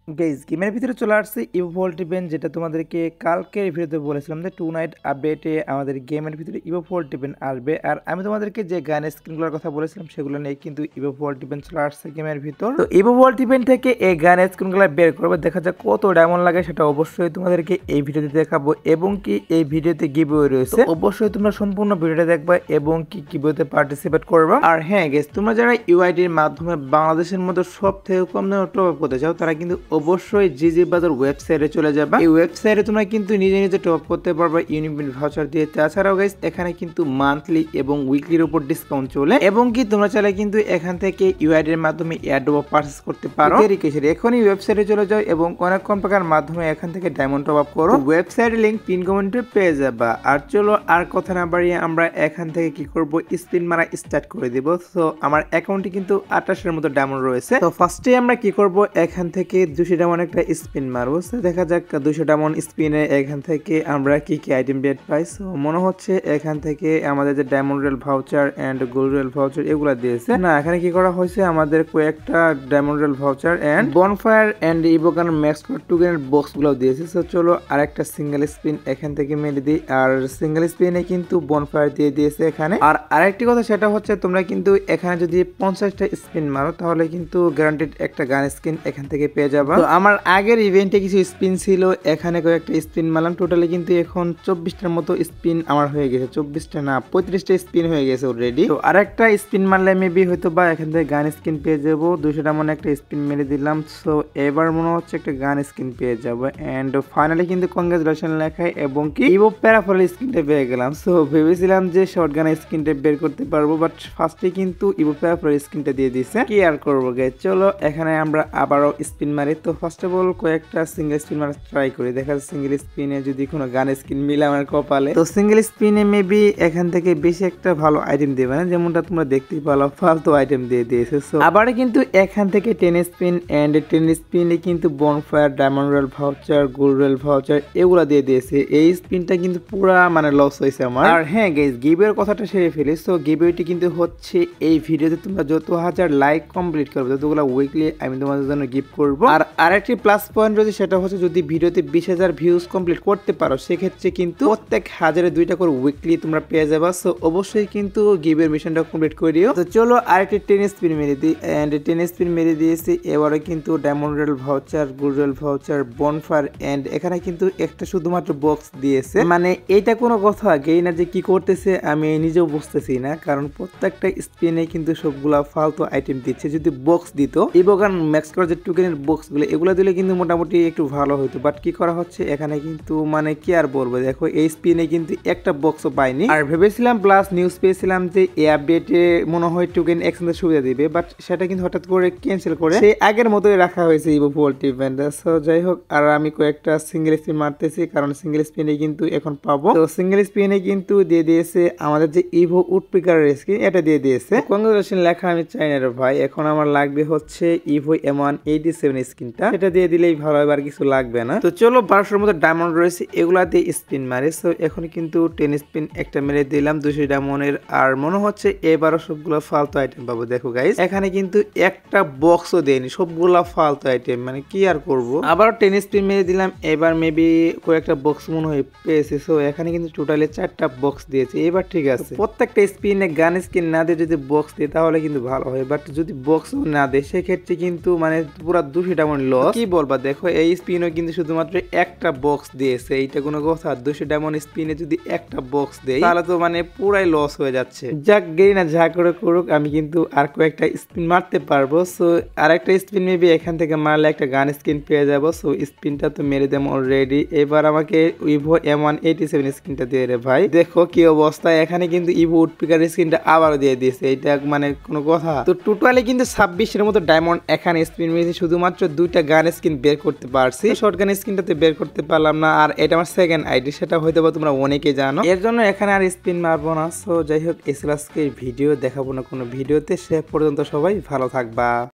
Guys গেমের ভিতরে চলে আসছে ইভোল্ট ইভেন্ট, যেটা তোমাদেরকে কালকের ভিডিওতে বলেছিলাম যে 2 নাইট আপডেটে আমাদের গেমের ভিতরে ইভোল্ট ইভেন্ট আসবে। আর আমি তোমাদেরকে যে গান স্কিনগুলোর কথা বলেছিলাম সেগুলো নিয়ে কিন্তু ইভোল্ট ইভেন্ট চলে আসছে গেমের ভিতর। তো ইভোল্ট ইভেন্ট থেকে এই গান স্কিনগুলো বের করবে, দেখা যাক কত ডায়মন্ড লাগে সেটা অবশ্যই তোমাদেরকে এই ভিডিওতে দেখাবো। এবং কি এই ভিডিওতে গিভওয়ে রয়েছে, অবশ্যই তোমরা সম্পূর্ণ ভিডিওটা দেখবা এবং কি গিভওয়েতে পার্টিসিপেট করবা। আর হ্যাঁ গাইজ, তোমরা যারা ইউআইডির মাধ্যমে বাংলাদেশের মধ্যে সব থেকে কম দামে টপ আপ করতে চাও তারা কিন্তু অবশ্যই জিজি বাজার ওয়েবসাইটে চলে যাবে। এই ওয়েবসাইটে তোমরা কিন্তু নিজে নিজে টপ আপ করতে পারবে ইউনিবিট ভাউচার দিয়ে। তাছাড়াও গাইস এখানে কিন্তু মান্থলি এবং উইকলির উপর ডিসকাউন্ট চলে, এবং কি তোমরা চাইলে কিন্তু এখান থেকে ইউআইডি এর মাধ্যমে এয়ারড্রপ পারচেজ করতে পারো। এখনই ওয়েবসাইটে চলে যাও এবং অনেক কম টাকার মাধ্যমে এখান থেকে ডায়মন্ড টপ আপ করো। ওয়েবসাইটের লিংক পিন কমেন্টে পেয়ে যাবা। আর চলো আর কথা না বাড়িয়ে আমরা এখান থেকে কি করব, স্পিন মারা স্টার্ট করে দিব। তো আমার অ্যাকাউন্টে কিন্তু 28 এর মতো ডায়মন্ড রয়েছে। তো ফার্স্টে আমরা কি করব, এখান থেকে 200 ডায়মন্ড একটা স্পিন মারবো। দেখা যাক 200 ডায়মন্ড স্পিনে এখান থেকে আমরা কি কি আইটেম বেড পাই। সো মনে হচ্ছে এখান থেকে আমাদের যে diamond rail voucher and gold rail voucher এগুলা দিয়েছে না। এখানে কি করা হয়েছে, আমাদের কয়েকটা diamond rail voucher and bonfire and ইভোগান ম্যাক্স টোকেনের বক্স গুলো দিয়েছে। সো চলো আরেকটা সিঙ্গেল স্পিন এখান থেকে মেরে দিই। আর সিঙ্গেল স্পিনে কিন্তু বনফায়ার দিয়ে দিয়েছে এখানে। আর আরেকটি কথা সেটা হচ্ছে, তোমরা কিন্তু এখানে যদি 50টা স্পিন মারো তাহলে কিন্তু গ্যারান্টেড একটা গান স্কিন এখান থেকে পেয়ে যাবা। তো আমার আগের ইভেন্টে কিছু স্পিন ছিল, এখানে কয়েকটা স্পিন মারলাম। টোটালি কিন্তু এখন 24টার মতো স্পিন আমার হয়ে গেছে। 24টা না 35টা স্পিন হয়ে গেছে অলরেডি। তো আরেকটা স্পিন মারলে মেবি হয়তো বা এখান থেকে গান স্কিন পেয়ে যাবো। 200টা মনে একটা স্পিন মেরে দিলাম। সো এবার মনে হচ্ছে একটা গান স্কিন পেয়ে যাবো। এন্ড ফাইনালি কিন্তু কংগ্রেচুলেশন লেখায় এবং কি ইভো প্যারাফল স্কিনটা পেয়ে গেলাম। সো ভেবেছিলাম যে শর্ট গান স্কিনটা বের করতে পারবো, বাট ফার্স্টে কিন্তু ইভো প্যারাফল স্কিনটা দিয়ে দিছে। কি আর করবো গে, চলো এখানে আমরা আবারও স্পিন মারি। তো ফার্স্ট অফ অল কয়েকটা সিঙ্গেল স্পিন মারা ট্রাই করি, দেখা যাচ্ছে সিঙ্গেল স্পিনে যদি কোনো গান স্কিন মিলে আমার কপালে। তো সিঙ্গেল স্পিনে মেবি এখান থেকে বেশি একটা ভালো আইটেম দেবে না, যেমনটা তোমরা দেখতেই পারো ফালতু আইটেম দিয়ে দিয়েছে। সো আবার কিন্তু এখান থেকে 10 স্পিন এন্ড 10 স্পিনে কিন্তু bonfire, diamond rail voucher, gold rail voucher এগুলা দিয়ে দিয়েছে। এই স্পিনটা কিন্তু পুরা মানে লস হয়েছে আমার। আর হ্যাঁ গাইস, গিভওয়ের কথাটা সেরে ফেলি। সো গিভওয়েটি কিন্তু হচ্ছে এই ভিডিওতে তোমরা যত হাজার লাইক কমপ্লিট করবে ততগুলো উইকলি আমি তোমাদের জন্য গিফট করব। আর আরেকটি প্লাস পয়েন্ট রয়েছে, সেটা হচ্ছে যদি ভিডিওতে 20,000 ভিউজ কমপ্লিট করতে পারো সেক্ষেত্রে কিন্তু প্রত্যেক হাজারে 2টা করে উইকলি তোমরা পেয়ে যাবা। সো অবশ্যই কিন্তু গিভের মিশনটা কমপ্লিট করে দিও। তো চলো আরেকটি 10 স্পিন মেরে দিই এন্ড 10 স্পিন মেরে দিয়েছি। এবারে কিন্তু diamond rail voucher, gold rail voucher, bonfire and এখানে কিন্তু একটা শুধুমাত্র বক্স দিয়েছে। মানে এইটা কোনো কথা গেই না যে কি করতেছে আমি নিজেও বুঝতেছি না, কারণ প্রত্যেকটা স্পিনে কিন্তু সবগুলা ফালতু আইটেম দিচ্ছে। যদি বক্স দিত ইভোগান ম্যাক্স করার যে টোকেনের বক্সগুলো এগুলো দিলে কিন্তু মোটামুটি একটু ভালো হতো, বাট কি করা হচ্ছে এখানে কিন্তু মানে কি আর বলবো, দেখো এই স্পিনে কিন্তু একটা বক্সও পাইনি। আর ভেবেছিলাম প্লাস নিউজ পেয়েছিলাম যে এই আপডেটে মনে হয় টোকেন এক্সচেঞ্জের সুবিধা দিবে, বাট সেটা কিন্তু হঠাৎ করে ক্যান্সেল করে সেই আগের মতোই রাখা হয়েছে ইভোল্ট ইভেন্ট। সো যাই হোক, আর আমি কয়েকটা সিঙ্গেল স্পিন মারতেছি কারণ সিঙ্গেল স্পিনে কিন্তু এখন পাবো। তো সিঙ্গেল স্পিনে কিন্তু দিয়ে দিয়েছে আমাদের যে ইভো উডপিকার স্কিন, এটা দিয়ে দিয়েছে। কংগ্রেচুলেশন লেখা আমি চাই না রে ভাই, এখন আমার লাগবে হচ্ছে ইভো M187 স্কিনটা, এটা দিয়ে দিলেই ভালো হবে, আর কিছু লাগবে না। তো চলো 1200-এর মতো ডায়মন্ড রয়েছে, এগুলা দিয়ে স্পিন মারে। সো এখন কিন্তু 10 স্পিন একটা মেরে দিলাম 200 ডায়মন্ডের। আর মনে হচ্ছে এবারও সবগুলো ফালতু আইটেম পাবো। দেখো গাইস, এখানে কিন্তু একটা বক্সও দেয়নি, সবগুলা ফালতু আইটেম, মানে কি আর করব। আবারও 10 স্পিন মেরে দিলাম, এবার মেবি কয়েকটা বক্স মনে হয় পেয়েছে। সো এখানে কিন্তু টোটালি 4টা বক্স দিয়েছে। এবার ঠিক আছে, প্রত্যেকটা স্পিনে গান স্কিন না দিয়ে যদি বক্স দিয়ে তাহলে কিন্তু ভালো হয়, বাট যদি বক্স না দেয় সেক্ষেত্রে কিন্তু মানে পুরো 200 ডায়মন্ড লস। কি বলবা, দেখো এই স্পিনও কিন্তু শুধুমাত্র একটা বক্স দিয়েছে, এইটা কোনো কথা? 200 ডায়মন্ড স্পিনে যদি একটা বক্স দেয় তাহলে তো মানে পুরাই লস হয়ে যাচ্ছে। যাক গেই না, যা করে করুক, আমি কিন্তু আর কয়েকটা স্পিন মারতে পারবো। সো আর একটা স্পিন মেবি এখান থেকে মারলে একটা গান স্কিন পেয়ে যাবো। সো স্পিনটা তো মেরে দেবো অলরেডি। এবার আমাকে ইভো M187 স্কিনটা দিয়ে রে ভাই। দেখো কি অবস্থা, এখানে কিন্তু ইভো উডপিকার স্কিনটা আবারও দিয়ে দিয়েছে, এটা মানে কোনো কথা? তো টোটালি কিন্তু 26-এর মতো ডায়মন্ড এখানে স্পিন মেরেছে, শুধুমাত্র 2টা গান স্কিন বের করতে পারছি। শর্ট গান স্কিনটাতে বের করতে পারলাম না, আর এটা আমার সেকেন্ড আইডি, সেটা হয়তো বা তোমরা অনেকে জানো, এর জন্য এখানে আর স্পিন মারবো না। সো যাই হোক, আজকে ভিডিও দেখাবো না কোনো ভিডিওতে। সে পর্যন্ত সবাই ভালো থাকবা।